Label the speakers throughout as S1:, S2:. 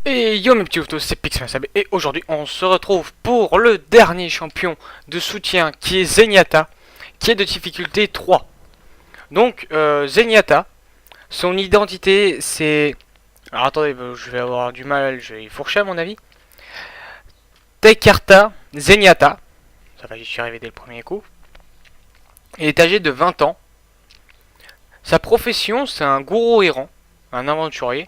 S1: Et yo mes petits autos, c'est Pixmasab et aujourd'hui on se retrouve pour le dernier champion de soutien qui est Zenyatta, qui est de difficulté 3. Donc Zenyatta, son identité c'est... Alors attendez, je vais avoir du mal, je vais fourcher à mon avis. Tekarta Zenyatta, ça va, j'y suis arrivé dès le premier coup. Il est âgé de 20 ans. Sa profession c'est un gourou errant, un aventurier.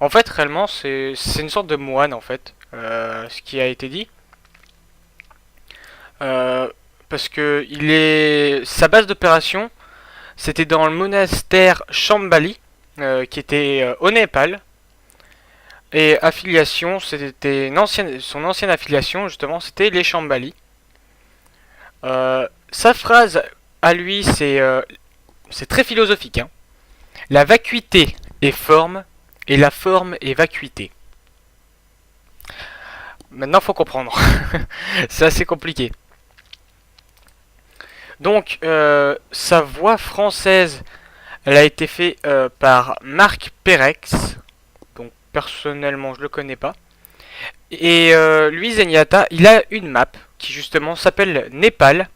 S1: En fait, réellement, c'est une sorte de moine, en fait, ce qui a été dit. Parce que sa base d'opération, c'était dans le monastère Shambhali, qui était au Népal. Et affiliation, c'était son ancienne affiliation, justement, c'était les Shambhali. Sa phrase, à lui, c'est très philosophique, hein. La vacuité est forme, et la forme est vacuité. Maintenant, faut comprendre. C'est assez compliqué. Donc, sa voix française, elle a été faite par Marc Perex. Donc, personnellement, je le connais pas. Et lui, Zenyatta, il a une map qui justement s'appelle Népal,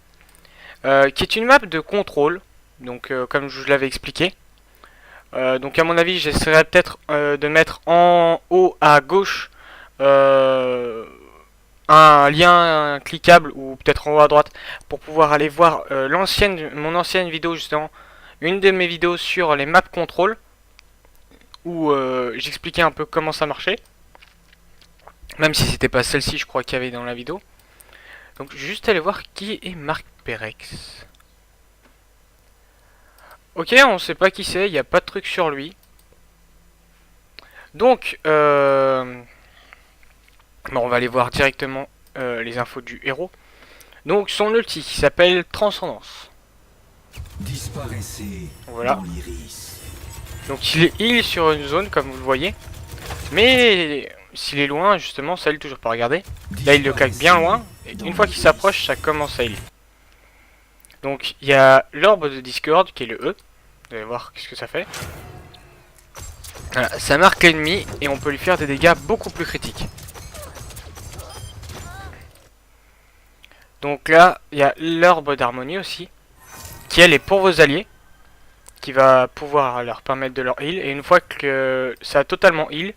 S1: qui est une map de contrôle. Donc, comme je l'avais expliqué. Donc à mon avis j'essaierai peut-être de mettre en haut à gauche un lien cliquable ou peut-être en haut à droite pour pouvoir aller voir mon ancienne vidéo justement, une de mes vidéos sur les maps contrôle où j'expliquais un peu comment ça marchait, même si c'était pas celle-ci je crois qu'il y avait dans la vidéo. Donc je vais juste aller voir qui est Marc Perex. Ok, on sait pas qui c'est, il n'y a pas de truc sur lui. Donc, bon, on va aller voir directement les infos du héros. Donc, son ulti qui s'appelle Transcendance.
S2: Disparaissez
S1: voilà.
S2: Dans l'iris.
S1: Donc, il est heal sur une zone, comme vous le voyez. Mais s'il est loin, justement, ça heal toujours pas. Regardez. Là, il le claque bien loin. Et une fois qu'il s'approche, ça commence à heal. Donc, il y a l'orbe de Discord qui est le E. Vous allez voir qu'est-ce que ça fait. Voilà, ça marque l'ennemi et on peut lui faire des dégâts beaucoup plus critiques. Donc là, il y a l'orbe d'harmonie aussi, qui elle est pour vos alliés, qui va pouvoir leur permettre de leur heal. Et une fois que ça a totalement heal,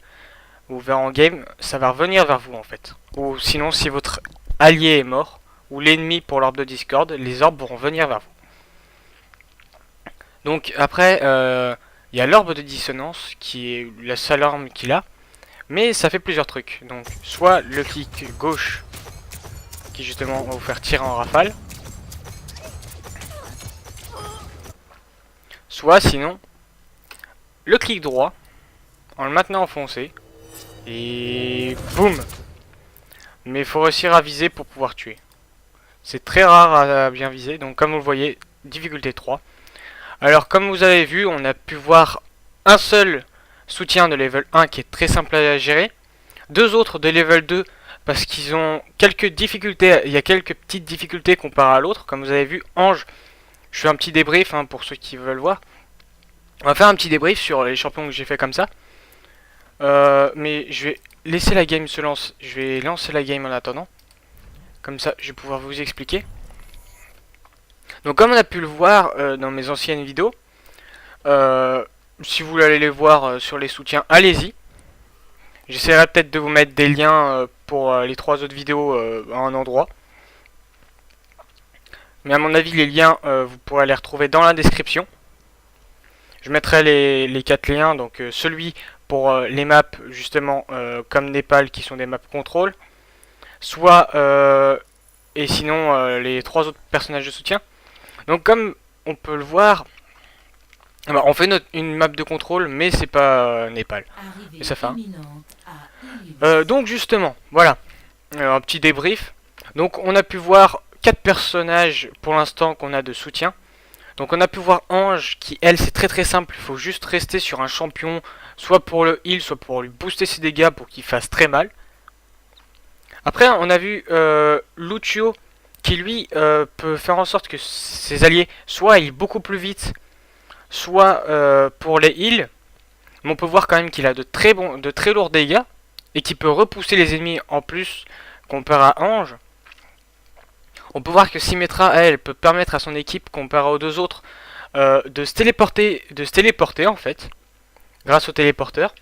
S1: vous verrez en game, ça va revenir vers vous en fait. Ou sinon, si votre allié est mort, ou l'ennemi pour l'orbe de Discord, les orbes vont venir vers vous. Donc après, il y a l'orbe de dissonance, qui est la seule arme qu'il a. Mais ça fait plusieurs trucs. Donc soit le clic gauche, qui justement va vous faire tirer en rafale. Soit sinon, le clic droit, en le maintenant enfoncé. Et boum. Mais il faut réussir à viser pour pouvoir tuer. C'est très rare à bien viser. Donc comme vous le voyez, difficulté 3. Alors comme vous avez vu, on a pu voir un seul soutien de level 1 qui est très simple à gérer. Deux autres de level 2 parce qu'ils ont quelques difficultés. Il y a quelques petites difficultés comparées à l'autre. Comme vous avez vu, Ange, je fais un petit débrief hein, pour ceux qui veulent voir. On va faire un petit débrief sur les champions que j'ai fait comme ça. Mais je vais laisser la game se lancer. Je vais lancer la game en attendant. Comme ça, je vais pouvoir vous expliquer. Donc comme on a pu le voir dans mes anciennes vidéos, si vous voulez aller les voir sur les soutiens, allez-y. J'essaierai peut-être de vous mettre des liens pour les 3 autres vidéos à un endroit. Mais à mon avis, les liens, vous pourrez les retrouver dans la description. Je mettrai les 4 liens, donc celui pour les maps, justement, comme Népal, qui sont des maps contrôle. Soit, et sinon, les 3 autres personnages de soutien. Donc comme on peut le voir, on fait une map de contrôle, mais c'est pas Népal. Et ça fait donc justement, voilà, un petit débrief. Donc on a pu voir 4 personnages pour l'instant qu'on a de soutien. Donc on a pu voir Ange, qui elle c'est très simple, il faut juste rester sur un champion, soit pour le heal, soit pour lui booster ses dégâts pour qu'il fasse très mal. Après on a vu Lucio, qui lui peut faire en sorte que ses alliés soit heal beaucoup plus vite, soit pour les heals. Mais on peut voir quand même qu'il a de très lourds dégâts. et qui peut repousser les ennemis en plus comparé à Ange. On peut voir que Symmetra, elle peut permettre à son équipe, comparé aux deux autres, de se téléporter en fait, grâce au téléporteur.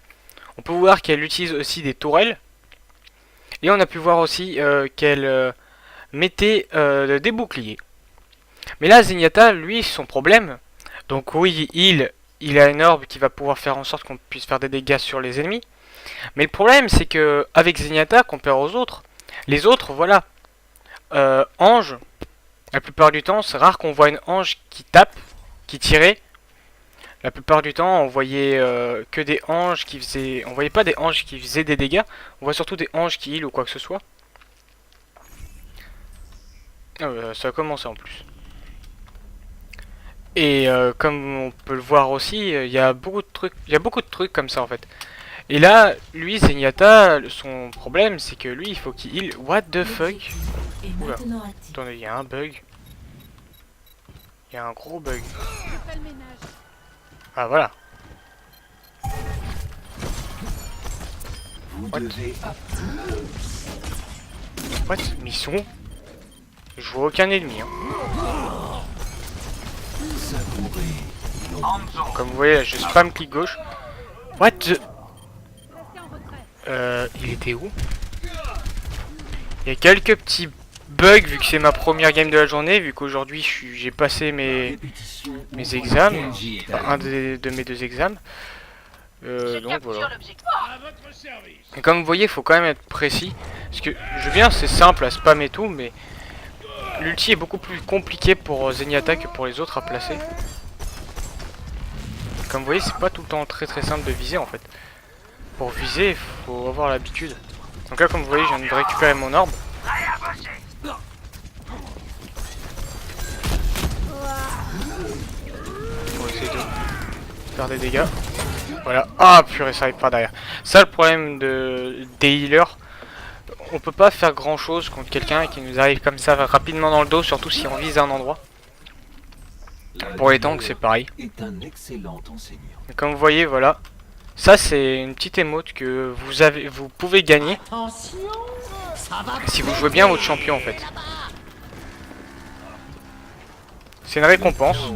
S1: On peut voir qu'elle utilise aussi des tourelles. Et on a pu voir aussi qu'elle mettait des boucliers. Mais là, Zenyatta, lui, son problème, donc oui, il a une orbe qui va pouvoir faire en sorte qu'on puisse faire des dégâts sur les ennemis. Mais le problème, c'est que avec Zenyatta, comparé aux autres, les autres, voilà, Ange, la plupart du temps, c'est rare qu'on voit une Ange qui tape, qui tirait. La plupart du temps, on voyait que des anges qui faisaient... On voyait pas des anges qui faisaient des dégâts, on voit surtout des anges qui heal ou quoi que ce soit. Ça a commencé en plus. Et comme on peut le voir aussi, il y a beaucoup de trucs comme ça en fait. Et là, lui, Zenyatta, son problème, c'est que lui, il faut qu'il heal. What the fuck? Oula. Attendez, il y a un bug. Il y a un gros bug. Ah voilà. What? What? Mais ils sont où? Je vois aucun ennemi. Hein. Comme vous voyez, je spam clic gauche. What the... il était où? Il y a quelques petits bugs vu que c'est ma première game de la journée, vu qu'aujourd'hui j'ai passé mes examens, enfin, un de mes 2 examens. Donc voilà. Et comme vous voyez, il faut quand même être précis. Parce que je veux bien, c'est simple à spam et tout, mais l'ulti est beaucoup plus compliqué pour Zenyatta que pour les autres à placer. Comme vous voyez, c'est pas tout le temps très simple de viser en fait. Pour viser, il faut avoir l'habitude. Donc là, comme vous voyez, je viens de récupérer mon orbe. Pour essayer de faire des dégâts. Voilà. Ah purée, ça arrive pas derrière. Ça, le problème des healers. On peut pas faire grand chose contre quelqu'un qui nous arrive comme ça rapidement dans le dos, surtout si on vise un endroit. Pour les tanks, c'est pareil. Et comme vous voyez, voilà. Ça, c'est une petite émote que vous pouvez gagner si vous jouez bien votre champion en fait. C'est une récompense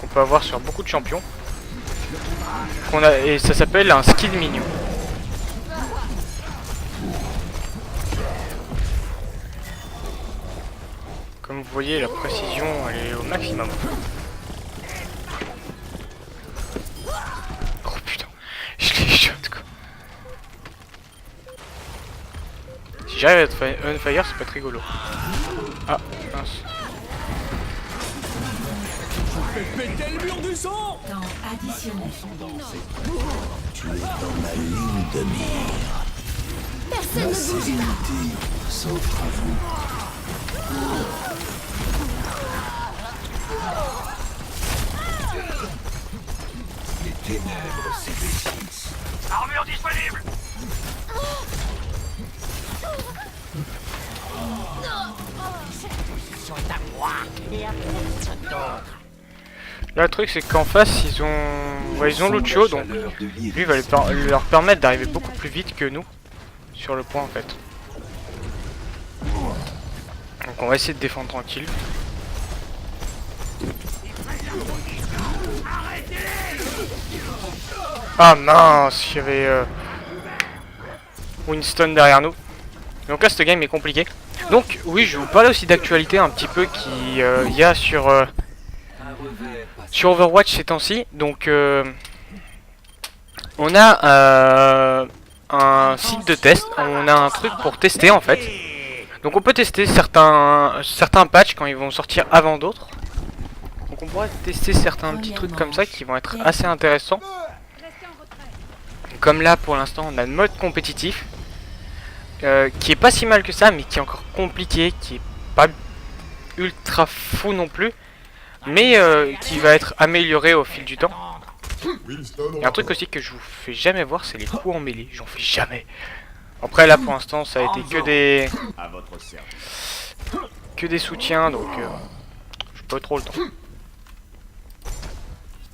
S1: qu'on peut avoir sur beaucoup de champions. Et ça s'appelle un skill mignon. Comme vous voyez, la précision elle est au maximum. Oh putain, je les shot quoi. Si j'arrive à être on fire, ça peut être rigolo. Ah, mince.
S2: Péter le mur du sang.
S3: Temps additionnel.
S4: Tu es dans ma ligne de mire.
S3: Personne
S4: Ma
S3: ne bouge.
S4: sérénité s'offre à vous. Les ténèbres s'épaississent.
S2: Armure disponible.
S1: Là, le truc, c'est qu'en face, ils ont Lucio, donc lui va leur permettre d'arriver beaucoup plus vite que nous sur le point en fait. Donc on va essayer de défendre tranquille. Ah mince, il y avait Winston derrière nous. Donc là, cette game est compliquée. Donc oui, je vais vous parler aussi d'actualité un petit peu qui y a sur Overwatch ces temps-ci. Donc on a un site de test, on a un truc pour tester en fait. Donc on peut tester certains patchs quand ils vont sortir avant d'autres. Donc on pourra tester certains petits trucs comme ça qui vont être assez intéressants. Comme là pour l'instant on a le mode compétitif. Qui est pas si mal que ça, mais qui est encore compliqué, qui est pas ultra fou non plus, mais qui va être amélioré au fil du temps. Il y a un truc aussi que je vous fais jamais voir, c'est les coups en mêlée, j'en fais jamais. Après là pour l'instant ça a été que des soutiens, donc j'ai pas trop le temps.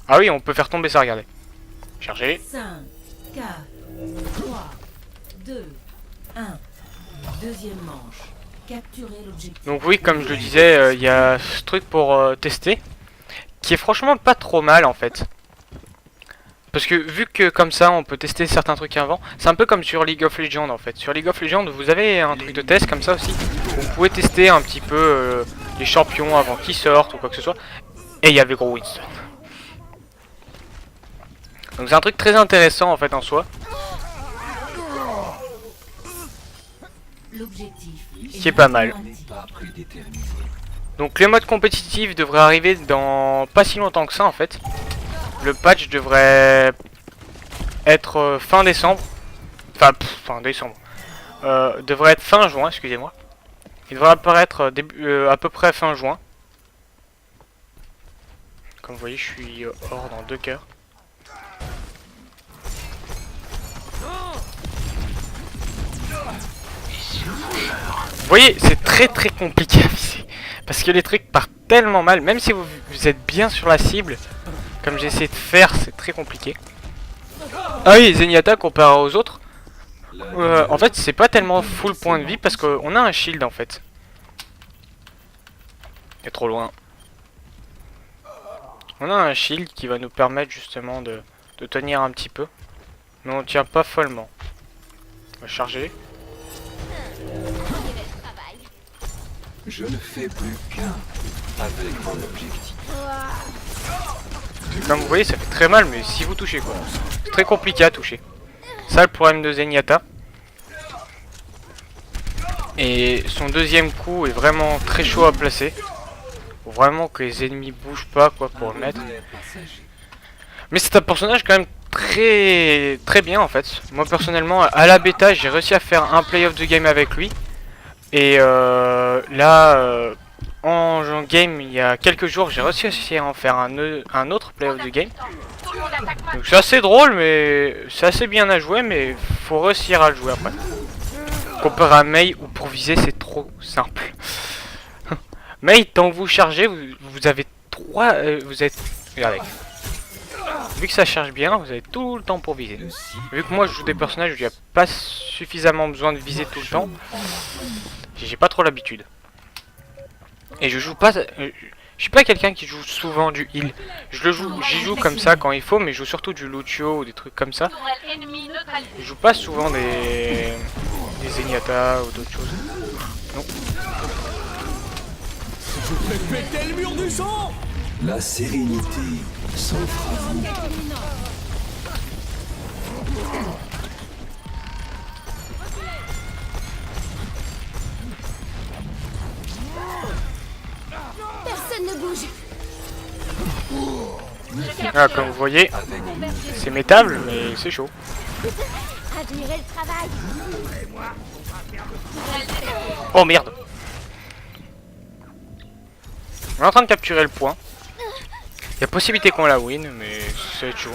S1: Ah oui, on peut faire tomber ça, regardez. Charger.
S3: 5, 4, 3, 2, 1. Deuxième manche. Capturez l'objectif.
S1: Donc oui, comme je le disais, il y a ce truc pour tester, qui est franchement pas trop mal en fait. Parce que vu que comme ça on peut tester certains trucs avant, c'est un peu comme sur League of Legends en fait. Sur League of Legends vous avez un truc de test comme ça aussi. Vous pouvez tester un petit peu les champions avant qu'ils sortent ou quoi que ce soit. Et il y avait gros Winston. Donc c'est un truc très intéressant en fait en soi.
S3: L'objectif
S1: Qui est pas mal.
S4: Pas prédéterminé.
S1: Donc le mode compétitif devrait arriver dans pas si longtemps que ça en fait. Le patch devrait être fin décembre. Enfin, fin décembre. Devrait être fin juin, excusez-moi. Il devrait apparaître à peu près fin juin. Comme vous voyez, je suis hors dans 2 cœurs. Vous voyez, c'est très compliqué à viser. Parce que les trucs partent tellement mal. Même si vous êtes bien sur la cible, comme j'ai essayé de faire, c'est très compliqué. Ah oui, Zenyatta comparé aux autres. En fait, c'est pas tellement full point de vie parce qu'on a un shield en fait. Il est trop loin. On a un shield qui va nous permettre justement de tenir un petit peu. Mais on tient pas follement. On va charger.
S4: Je ne fais plus qu'un avec mon objectif.
S1: Comme vous voyez, ça fait très mal, mais si vous touchez quoi. C'est très compliqué à toucher. Ça le problème de Zenyatta. Et son deuxième coup est vraiment très chaud à placer. Faut vraiment que les ennemis bougent pas quoi pour le mettre. Mais c'est un personnage quand même très bien en fait. Moi personnellement à la bêta j'ai réussi à faire un play of the game avec lui. Et là en game il y a quelques jours j'ai réussi aussi à en faire un autre play of the game. Donc c'est assez drôle mais c'est assez bien à jouer mais faut réussir à le jouer après. Comparé à Mei où pour viser c'est trop simple. Mei tant que vous chargez vous avez 3 vous êtes regardez. Vu que ça charge bien, vous avez tout le temps pour viser. Vu que moi je joue des personnages où il n'y a pas suffisamment besoin de viser tout le temps, j'ai pas trop l'habitude. Et je joue pas, je suis pas quelqu'un qui joue souvent du heal. J'y joue comme ça quand il faut, mais je joue surtout du Lucio ou des trucs comme ça. Je joue pas souvent des Zenyatta ou d'autres choses. Non.
S2: Je fais péter le mur du sang.
S4: La sérénité s'offre à vous.
S3: Personne ne bouge.
S1: Ah, comme vous voyez, c'est métable, mais c'est chaud.
S3: Admirez le travail.
S1: Oh merde! On est en train de capturer le point. Il y a possibilité qu'on la win, mais c'est chaud.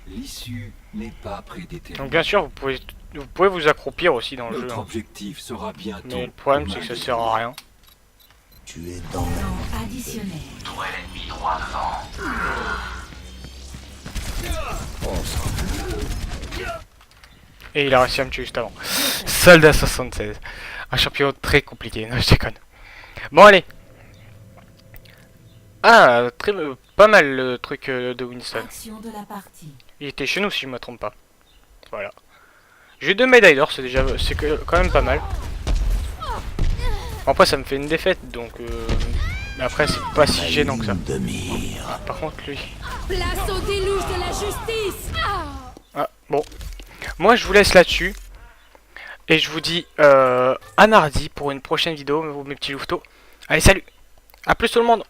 S4: L'issue n'est pas prédéterminée.
S1: Donc bien sûr, vous pouvez vous accroupir aussi dans le jeu.
S4: Notre
S1: Hein.
S4: objectif sera bientôt.
S1: Mais le problème, c'est que ça sert à rien.
S4: Tu es dans ma
S3: Additionnel.
S1: Et il a réussi à me tuer juste avant. Soldat 76. Un champion très compliqué, non je déconne. Bon allez. Ah, pas mal le truc de Winston.
S3: Action de la partie.
S1: Il était chez nous si je me trompe pas. Voilà. J'ai 2 médailles d'or, c'est déjà quand même pas mal. Après ça me fait une défaite donc mais après c'est pas si gênant que ça.
S4: de mire.
S1: Ah, par contre lui.
S3: Place au déluge de la justice.
S1: Ah bon. Moi je vous laisse là-dessus. Et je vous dis à mardi pour une prochaine vidéo mes petits louveteaux. Allez salut. A plus tout le monde.